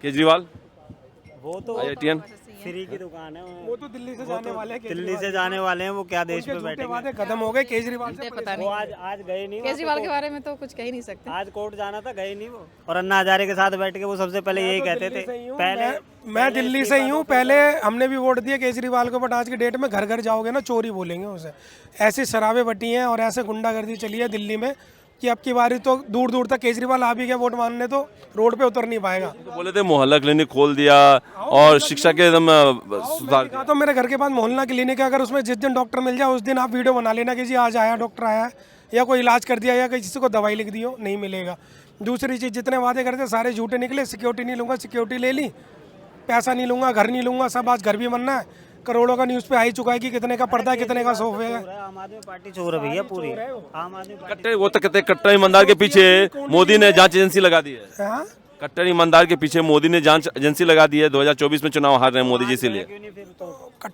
केजरीवाल वो तो IITN free की दुकान है। वो तो दिल्ली से जाने वाले हैं, दिल्ली से जाने वाले हैं, वो क्या देश में झूठे बैठे वादे खत्म हो गए। केजरीवाल से पता वो नहीं आज गए नहीं, केजरीवाल के बारे में तो कुछ कह ही नहीं सकते। आज कोर्ट जाना था, गए नहीं वो। और अन्ना हजारे के साथ बैठ के वो सबसे पहले यही कहते थे पहले मैं दिल्ली से ही हूँ, पहले हमने भी वोट दिया केजरीवाल को, बट आज की डेट में घर घर जाओगे ना चोरी बोलेंगे उसे। ऐसी शराबें बटी हैं और ऐसे गुंडागर्दी चली है दिल्ली में कि अब की बारी तो दूर दूर तक केजरीवाल आ भी गया वोट मांगने तो रोड पे उतर नहीं पाएगा। तो बोले थे मोहल्ला क्लिनिक खोल दिया और शिक्षा के एकदम सुधार कहा तो मेरे घर के पास मोहल्ला क्लिनिक है, अगर उसमें जिस दिन डॉक्टर मिल जाए उस दिन आप वीडियो बना लेना कि जी आज आया डॉक्टर आया या कोई इलाज कर दिया या किसी को दवाई लिख दी हो, नहीं मिलेगा। दूसरी चीज़, जितने वादे करते सारे झूठे निकले। सिक्योरिटी नहीं लूँगा, सिक्योरिटी ले ली, पैसा नहीं लूँगा, घर नहीं लूँगा, सब आज घर भी बनना है। करोड़ों का न्यूज़ पे आ ही चुका है कि कितने का पर्दा है, कितने का सोफे है। आम आदमी पार्टी चोर है भैया, पूरी आम आदमी पार्टी। कट्टर वो तो कहते हैं कट्टर ईमानदार के पीछे मोदी ने जांच एजेंसी लगा दी है। हाँ? कट्टर ईमानदार के पीछे मोदी ने जांच एजेंसी लगा दी है। 2024 में चुनाव हार रहे हैं मोदी जी, इसीलिए क्यों नहीं फिर तो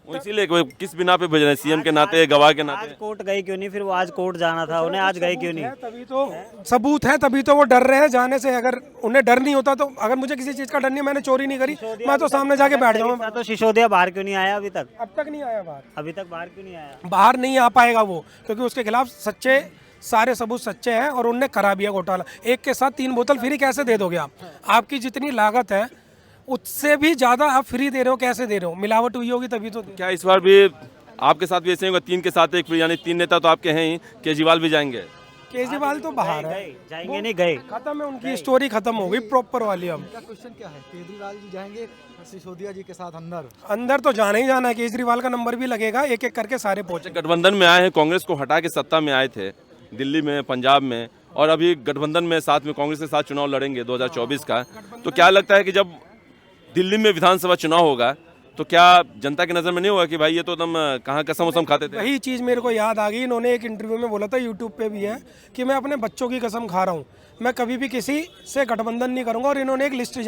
वो इसीलिए कोई किस बिना पे भेज रहे हैं, सीएम के नाते, गवाह के आज नाते। कोर्ट गए क्यों नहीं? फिर वो आज कोर्ट जाना था उन्हें, आज गए क्यों नहीं? तभी तो सबूत है, तभी तो वो डर रहे हैं जाने से। अगर उन्हें डर नहीं होता तो, अगर मुझे किसी चीज़ का डर नहीं, मैंने चोरी नहीं करी, मैं तो सामने जाके बैठ जाऊँगा। तो सिसोदिया बाहर क्यों नहीं आया अभी तक? अब तक नहीं आया बाहर, अभी तक बाहर क्यों नहीं आया? बाहर नहीं आ पाएगा वो, क्योंकि उसके खिलाफ सच्चे सारे सबूत सच्चे हैं और उनने करा भी है घोटाला। एक के साथ 3 बोतल फ्री कैसे दे दोगे आप? आपकी जितनी लागत है उससे भी ज़्यादा आप फ्री दे रहे हो, कैसे दे रहे हो? मिलावट हुई होगी तभी तो। क्या इस बार भी आपके साथ भी ऐसे होगा? 3 के साथ 1 फ्री, यानी 3 नेता तो आपके हैं ही। केजरीवाल भी जाएंगे? केजरीवाल तो बाहर है, जाएंगे नहीं, गए खत्म है, उनकी स्टोरी खत्म हो गई प्रॉपर वाली। अब का क्वेश्चन क्या है? केजरीवाल जी जाएंगे सिसोदिया जी के साथ अंदर? अंदर तो जाना ही जाना है, केजरीवाल का नंबर भी लगेगा, एक एक करके सारे पहुंचे। गठबंधन में आए हैं, कांग्रेस को हटा के सत्ता में आए थे दिल्ली में, पंजाब में, और अभी गठबंधन में साथ में कांग्रेस के साथ चुनाव लड़ेंगे 2024 का। तो क्या लगता है कि जब दिल्ली में विधानसभा चुनाव होगा तो क्या जनता की नज़र में नहीं होगा कि भाई ये तो एकदम कहाँ कसम वसम खाते थे? वही चीज़ मेरे को याद आ गई। इन्होंने एक इंटरव्यू में बोला था, यूट्यूब पे भी है, कि मैं अपने बच्चों की कसम खा रहा हूँ, मैं कभी भी किसी से गठबंधन नहीं करूँगा। और इन्होंने एक लिस्ट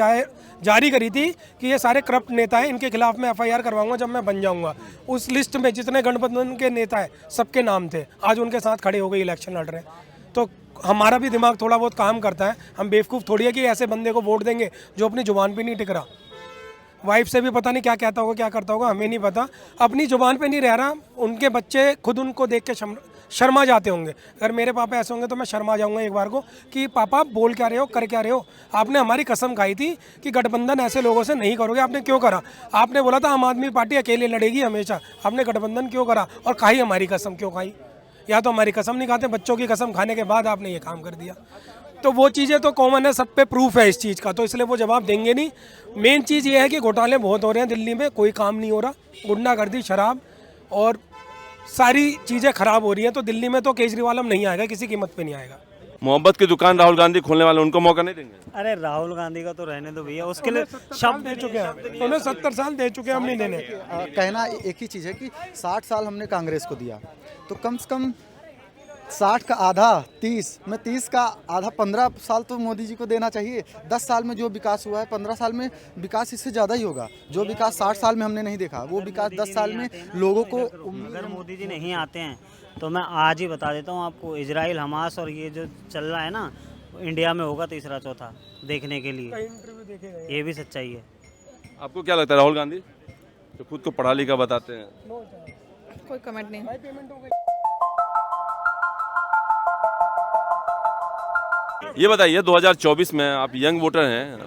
जारी करी थी कि ये सारे करप्ट नेता हैं, इनके खिलाफ मैं FIR करवाऊंगा जब मैं बन जाऊंगा। उस लिस्ट में जितने गठबंधन के नेता हैं सबके नाम थे, आज उनके साथ खड़े हो गए, इलेक्शन लड़ रहे हैं। तो हमारा भी दिमाग थोड़ा बहुत काम करता है, हम बेवकूफ़ थोड़ी है कि ऐसे बंदे को वोट देंगे जो अपनी जुबान पे नहीं टिक रहा। वाइफ से भी पता नहीं क्या कहता होगा, क्या करता होगा, हमें नहीं पता। अपनी जुबान पे नहीं रह रहा, उनके बच्चे खुद उनको देख के शर्मा जाते होंगे। अगर मेरे पापा ऐसे होंगे तो मैं शर्मा जाऊंगा एक बार को कि पापा आप बोल क्या रहे हो, कर क्या रहे हो? आपने हमारी कसम खाई थी कि गठबंधन ऐसे लोगों से नहीं करोगे, आपने क्यों करा? आपने बोला था आम आदमी पार्टी अकेले लड़ेगी हमेशा, आपने गठबंधन क्यों करा? और खाई हमारी कसम क्यों खाई? या तो हमारी कसम नहीं खाते, बच्चों की कसम खाने के बाद आपने ये काम कर दिया। तो वो चीज़ें तो कॉमन है, सब पे प्रूफ है इस चीज़ का, तो इसलिए वो जवाब देंगे नहीं। मेन चीज़ ये है कि घोटाले बहुत हो रहे हैं दिल्ली में, कोई काम नहीं हो रहा, गुंडागर्दी, शराब और सारी चीज़ें खराब हो रही हैं। तो दिल्ली में तो केजरीवाल हम नहीं आएगा, किसी कीमत पे नहीं आएगा। मोहब्बत की दुकान राहुल गांधी खोलने वाले, उनको मौका नहीं देंगे? अरे राहुल गांधी का तो रहने दो भैया, उसके लिए शब्द दे चुके हैं, उन्हें 70 साल दे चुके हैं, हम नहीं देने। कहना एक ही चीज़ है कि 60 साल हमने कांग्रेस को दिया, तो कम से कम 60 का आधा 30 में 30 का आधा 15 साल तो मोदी जी को देना चाहिए। 10 साल में जो विकास हुआ है 15 साल में विकास इससे ज़्यादा ही होगा। जो विकास 60 साल में हमने नहीं देखा, वो विकास 10 साल में लोगों को। अगर मोदी जी नहीं आते हैं तो मैं आज ही बता देता हूँ आपको, इजराइल, हमास और ये जो चल रहा है ना, इंडिया में होगा तीसरा चौथा देखने के लिए। ये भी सच्चाई है। आपको क्या लगता है राहुल गांधी जो खुद को पढ़ा लिखा बताते हैं? कोई कमेंट नहीं। ये बताइए 2024 में आप यंग वोटर हैं,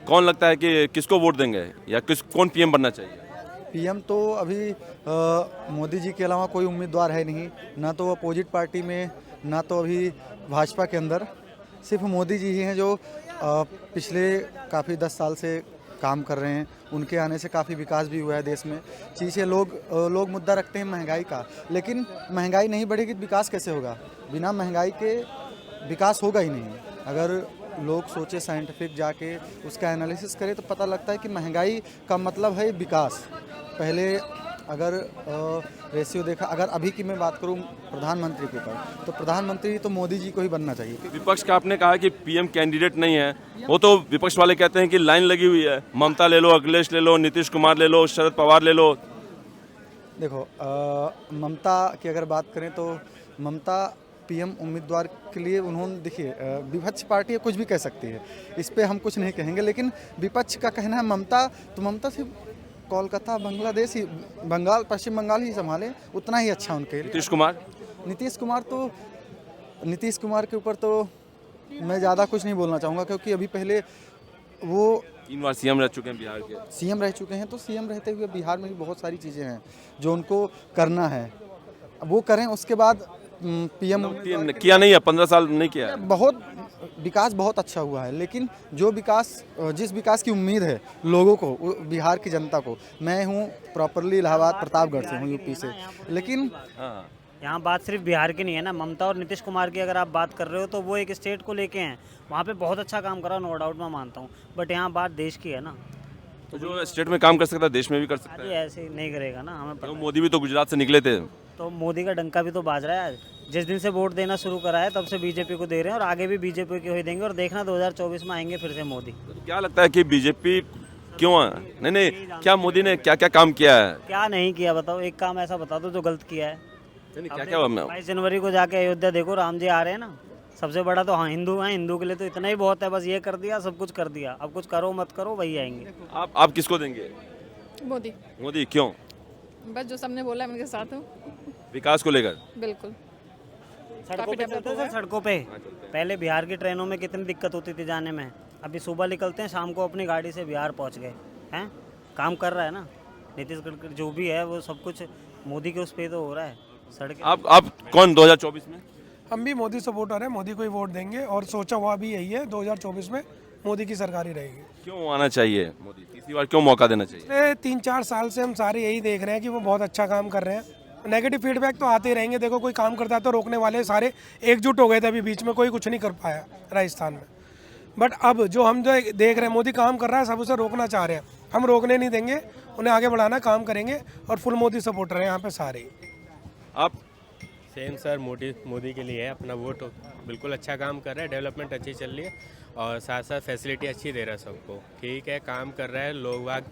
कौन लगता है कि किसको वोट देंगे या कौन PM बनना चाहिए? PM तो अभी मोदी जी के अलावा कोई उम्मीदवार है नहीं, ना तो अपोजिट पार्टी में, ना तो अभी भाजपा के अंदर। सिर्फ मोदी जी ही हैं जो पिछले काफ़ी 10 साल से काम कर रहे हैं। उनके आने से काफ़ी विकास भी हुआ है देश में। चीज़ें लोग मुद्दा रखते हैं महंगाई का, लेकिन महंगाई नहीं बढ़ेगी तो विकास कैसे होगा? बिना महंगाई के विकास होगा ही नहीं। अगर लोग सोचे, साइंटिफिक जाके उसका एनालिसिस करें तो पता लगता है कि महंगाई का मतलब है विकास। पहले अगर रेशियो देखा, अगर अभी की मैं बात करूं प्रधानमंत्री के ऊपर, तो प्रधानमंत्री तो मोदी जी को ही बनना चाहिए। विपक्ष का आपने कहा कि PM कैंडिडेट नहीं है, वो तो विपक्ष वाले कहते हैं कि लाइन लगी हुई है, ममता ले लो, अखिलेश ले लो, नीतीश कुमार ले लो, शरद पवार ले लो। देखो ममता की अगर बात करें तो ममता पीएम उम्मीदवार के लिए उन्होंने, देखिए विपक्ष पार्टी है, कुछ भी कह सकती है, इस पे हम कुछ नहीं कहेंगे, लेकिन विपक्ष का कहना है ममता, तो ममता सिर्फ कोलकाता, बांग्लादेश ही, बंगाल, पश्चिम बंगाल ही संभाले, उतना ही अच्छा उनके लिए। नीतीश कुमार के ऊपर तो मैं ज़्यादा कुछ नहीं बोलना चाहूँगा, क्योंकि अभी पहले वो 3 बार सीएम रह चुके हैं बिहार के। सीएम रह चुके हैं, तो सीएम रहते हुए बिहार में भी बहुत सारी चीज़ें हैं जो उनको करना है, वो करें। उसके बाद पीएम किया नहीं है, 15 साल नहीं किया है। बहुत विकास बहुत अच्छा हुआ है, लेकिन जो विकास, जिस विकास की उम्मीद है लोगों को, बिहार की जनता को, मैं हूँ प्रॉपरली इलाहाबाद प्रतापगढ़ से हूँ, यूपी से, लेकिन यहाँ बात सिर्फ बिहार की नहीं है ना, ममता और नीतीश कुमार की अगर आप बात कर रहे हो तो वो एक स्टेट को लेके हैं, वहाँ पे बहुत अच्छा काम करा, नो डाउट मैं मानता हूँ, बट यहाँ बात देश की है ना, तो जो स्टेट में काम कर सकता है देश में भी कर सकता है। अरे ऐसे नहीं करेगा ना, हमें पता तो मोदी भी तो गुजरात से निकले थे। तो मोदी का डंका भी तो बाज रहा है आज, जिस दिन से वोट देना शुरू करा है तब से बीजेपी को दे रहे हैं, और आगे भी बीजेपी को ही देंगे, और देखना 2024 में आएंगे फिर से मोदी। तो क्या लगता है कि बीजेपी क्यों है? नहीं, क्या मोदी ने क्या क्या काम किया है? क्या नहीं किया बताओ, एक काम ऐसा बता दो जो गलत किया है। क्या क्या 22 जनवरी को जाके अयोध्या देखो, राम जी आ रहे हैं ना, सबसे बड़ा तो हाँ हिंदू हैं, हिंदू के लिए तो इतना ही बहुत है, बस ये कर दिया, सब कुछ कर दिया, अब कुछ करो मत करो वही आएंगे। आप किसको देंगे? मोदी। मोदी क्यों? बस जो सबने बोला मैं उनके साथ हूँ। विकास को लेकर? बिल्कुल। सड़कों पे चलते थे, सड़कों पे पहले बिहार की ट्रेनों में कितनी दिक्कत होती थी जाने में, अभी सुबह निकलते हैं शाम को अपनी गाड़ी से बिहार पहुंच गए हैं। काम कर रहा है ना नीतीश गडकरी, जो भी है वो सब कुछ मोदी के उस पे तो हो रहा है। सड़क आप कौन 2024 में? हम भी मोदी सपोर्टर हैं, मोदी को ही वोट देंगे, और सोचा हुआ भी यही है 2024 में मोदी की सरकार ही रहेगी। क्यों आना चाहिए मोदी, तीसरी बार क्यों मौका देना चाहिए? पिछले 3-4 साल से हम सारे यही देख रहे हैं कि वो बहुत अच्छा काम कर रहे हैं। नेगेटिव फीडबैक तो आते ही रहेंगे, देखो कोई काम करता है तो रोकने वाले सारे एकजुट हो गए थे, अभी बीच में कोई कुछ नहीं कर पाया राजस्थान में, बट अब जो हम जो देख रहे हैं मोदी काम कर रहा है, सब उसे रोकना चाह रहे हैं, हम रोकने नहीं देंगे, उन्हें आगे बढ़ाना, काम करेंगे, और फुल मोदी सपोर्टर हैं यहाँ पे सारे। आप? सेम सर, मोदी के लिए है, अपना वोट बिल्कुल अच्छा काम कर रहा है, डेवलपमेंट अच्छी चल रही है, और साथ साथ फैसिलिटी अच्छी दे रहा है सबको, ठीक है, काम कर रहा है, लोग वाग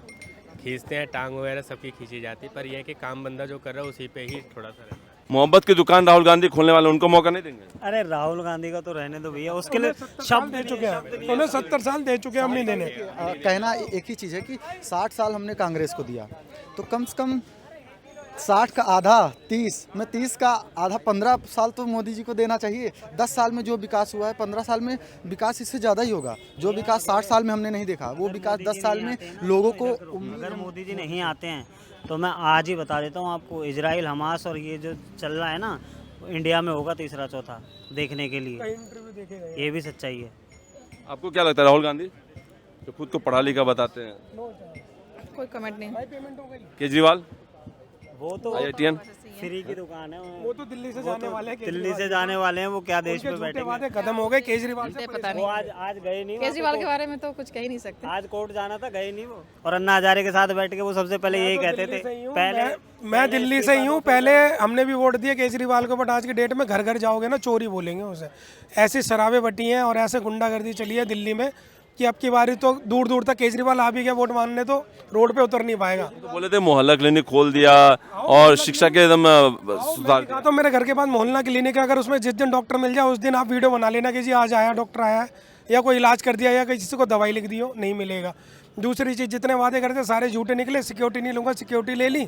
खींचते हैं, टांग वगैरह सबकी खींची जाती है, पर यह है कि काम बंदा जो कर रहा है उसी पे ही थोड़ा सा रहता है। मोहब्बत की दुकान राहुल गांधी खोलने वाले, उनको मौका नहीं देंगे? अरे राहुल गांधी का तो रहने दो भैया, उसके लिए शब्द दे चुके हैं, उन्हें 70 साल दे चुके हैं, हम नहीं देने। कहना एक ही चीज़ है कि 60 साल हमने कांग्रेस को दिया, तो कम से कम 60 का आधा 30, मैं 30 का आधा 15 साल तो मोदी जी को देना चाहिए। 10 साल में जो विकास हुआ है 15 साल में विकास इससे ज़्यादा ही होगा। जो विकास 60 साल में हमने नहीं देखा, वो विकास 10 साल में लोगों को। अगर मोदी जी नहीं आते हैं तो मैं आज ही बता देता हूँ आपको, इजराइल हमास और ये जो चल रहा है ना, इंडिया में होगा तीसरा चौथा देखने के लिए, ये भी सच्चाई है। आपको क्या लगता है राहुल गांधी जो खुद को पढ़ा लिखा बताते हैं? कोई कमेंट नहीं। केजरीवाल वो तो IITN फ्री की दुकान है, वो तो दिल्ली से जाने वाले हैं, दिल्ली से जाने वाले हैं, वो क्या देश में बैठे वादे खत्म हो गए केजरीवाल से। पता वो आज गए नहीं, केजरीवाल के बारे में तो कुछ कह ही नहीं सकते। आज कोर्ट जाना था, गए नहीं वो, और अन्ना हजारे के साथ बैठ के वो सबसे पहले यही कहते थे, पहले मैं दिल्ली से ही हूँ, पहले हमने भी वोट दिया केजरीवाल को, बट आज की डेट में घर घर जाओगे ना चोरी बोलेंगे उसे। ऐसी शराबें बटी हैं और ऐसे गुंडागर्दी चली है दिल्ली में कि अब की बारी तो दूर दूर तक केजरीवाल आ भी गया वोट मांगने, तो रोड पे उतर नहीं पाएगा। तो बोले थे मोहल्ला क्लिनिक खोल दिया और शिक्षा के एकदम सुधार कहा तो मेरे घर के पास मोहल्ला क्लिनिक है, अगर उसमें जिस दिन डॉक्टर मिल जाए उस दिन आप वीडियो बना लेना कि जी आज आया डॉक्टर आया है, या कोई इलाज कर दिया, या किसी को दवाई लिख दी हो, नहीं मिलेगा। दूसरी चीज़, जितने वादे करते सारे झूठे निकले। सिक्योरिटी नहीं लूँगा, सिक्योरिटी ले ली,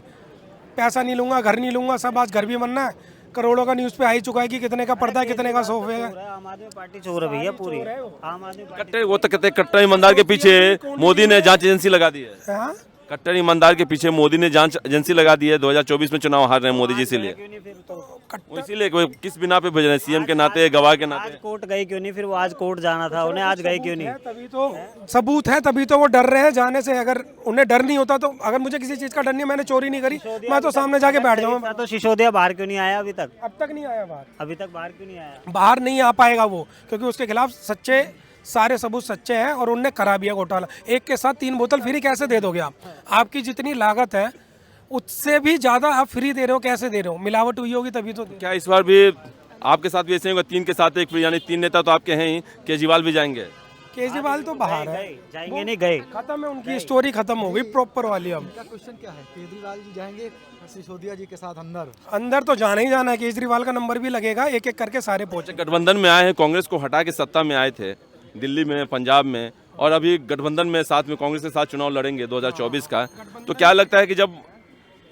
पैसा नहीं लूँगा, घर नहीं लूँगा, सब आज घर भी बनना है, करोड़ों का न्यूज़ पे आ ही चुका है कि कितने का पर्दा है, कितने का सोफे है। आम आदमी पार्टी चोर है भैया पूरी, आम आदमी पार्टी। कट्टर, वो तो कहते हैं कट्टर ईमानदार के पीछे मोदी ने जांच एजेंसी लगा दी है। हाँ? कट्टर ईमानदार के पीछे मोदी ने जांच एजेंसी लगा दी है। 2024 में चुनाव हार रहे हैं मोदी जी, इसीलिए क्यों नहीं फिर तो वो इसीलिए वो किस बिना पे भेज रहे हैं? सीएम के नाते, गवाह के नाते। आज कोर्ट गए क्यों नहीं फिर वो? आज कोर्ट जाना था उन्हें, आज गए क्यों नहीं? तभी तो सबूत है, तभी तो वो डर रहे हैं जाने से। अगर उन्हें डर नहीं होता तो, अगर मुझे किसी चीज़ का डर नहीं, मैंने चोरी नहीं करी, मैं तो सामने जाके बैठ जाऊँगा। तो सिसोदिया बाहर क्यों नहीं आया अभी तक? अब तक नहीं आया बाहर, अभी तक बाहर क्यों नहीं आया? बाहर नहीं आ पाएगा वो, क्योंकि उसके खिलाफ सच्चे सारे सबूत सच्चे हैं और उनने करा भी है घोटाला। एक के साथ 3 बोतल फ्री कैसे दे दोगे आप? आपकी जितनी लागत है उससे भी ज़्यादा आप फ्री दे रहे हो, कैसे दे रहे हो? मिलावट हुई होगी तभी तो। क्या इस बार भी आपके साथ भी ऐसे होगा? 3 के साथ 1 फ्री, यानी 3 नेता तो आपके हैं ही, केजरीवाल भी जाएंगे? केजरीवाल तो बाहर है, जाएंगे नहीं गए। खत्म है उनकी स्टोरी, खत्म हो गई प्रॉपर वाली। अब का क्वेश्चन क्या है, केजरीवाल जी जाएंगे सिसोदिया जी के साथ अंदर? अंदर तो जाना ही जाना है, केजरीवाल का नंबर भी लगेगा, एक एक करके सारे पहुंचे। गठबंधन में आए हैं, कांग्रेस को हटा के सत्ता में आए थे दिल्ली में, पंजाब में, और अभी गठबंधन में साथ में कांग्रेस के साथ चुनाव लड़ेंगे 2024 का। तो क्या लगता है कि जब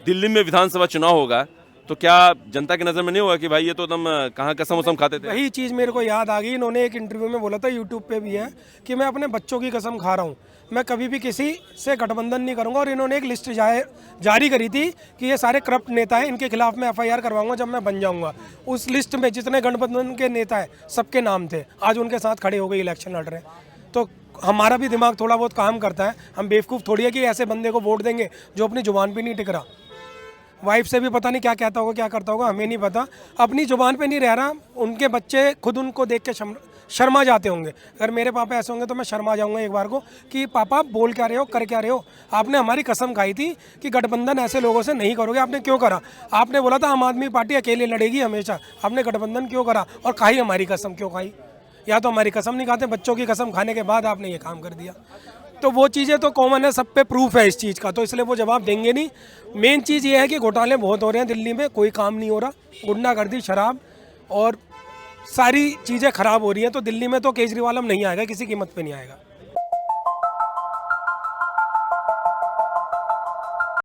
दिल्ली में विधानसभा चुनाव होगा तो क्या जनता की नज़र में नहीं होगा कि भाई ये तो एकदम कहाँ कसम वसम खाते थे? वही चीज़ मेरे को याद आ गई, इन्होंने एक इंटरव्यू में बोला था, यूट्यूब पे भी है, कि मैं अपने बच्चों की कसम खा रहा हूँ, मैं कभी भी किसी से गठबंधन नहीं करूंगा। और इन्होंने एक लिस्ट जारी करी थी कि ये सारे करप्ट नेता हैं, इनके खिलाफ मैं FIR करवाऊंगा जब मैं बन जाऊंगा। उस लिस्ट में जितने गठबंधन के नेता हैं सबके नाम थे, आज उनके साथ खड़े हो गए, इलेक्शन लड़ रहे हैं। तो हमारा भी दिमाग थोड़ा बहुत काम करता है, हम बेवकूफ़ थोड़ी है कि ऐसे बंदे को वोट देंगे जो अपनी जुबान पे नहीं टिक रहा। वाइफ से भी पता नहीं क्या कहता होगा, क्या करता होगा, हमें नहीं पता, अपनी जुबान पे नहीं रह रहा। उनके बच्चे खुद उनको देख के शर्मा जाते होंगे। अगर मेरे पापा ऐसे होंगे तो मैं शर्मा जाऊंगा एक बार को कि पापा आप बोल क्या रहे हो, कर क्या रहे हो। आपने हमारी कसम खाई थी कि गठबंधन ऐसे लोगों से नहीं करोगे, आपने क्यों करा? आपने बोला था आम आदमी पार्टी अकेले लड़ेगी हमेशा, आपने गठबंधन क्यों करा? और खाई हमारी कसम क्यों खाई? या तो हमारी कसम नहीं खाते, बच्चों की कसम खाने के बाद आपने ये काम कर दिया। तो वो चीज़ें तो कॉमन है, सब पे प्रूफ है इस चीज़ का, तो इसलिए वो जवाब देंगे नहीं। मेन चीज़ ये है कि घोटाले बहुत हो रहे हैं दिल्ली में, कोई काम नहीं हो रहा, गुंडागर्दी, शराब और सारी चीज़ें खराब हो रही हैं। तो दिल्ली में तो केजरीवाल हम नहीं आएगा, किसी कीमत पे नहीं आएगा।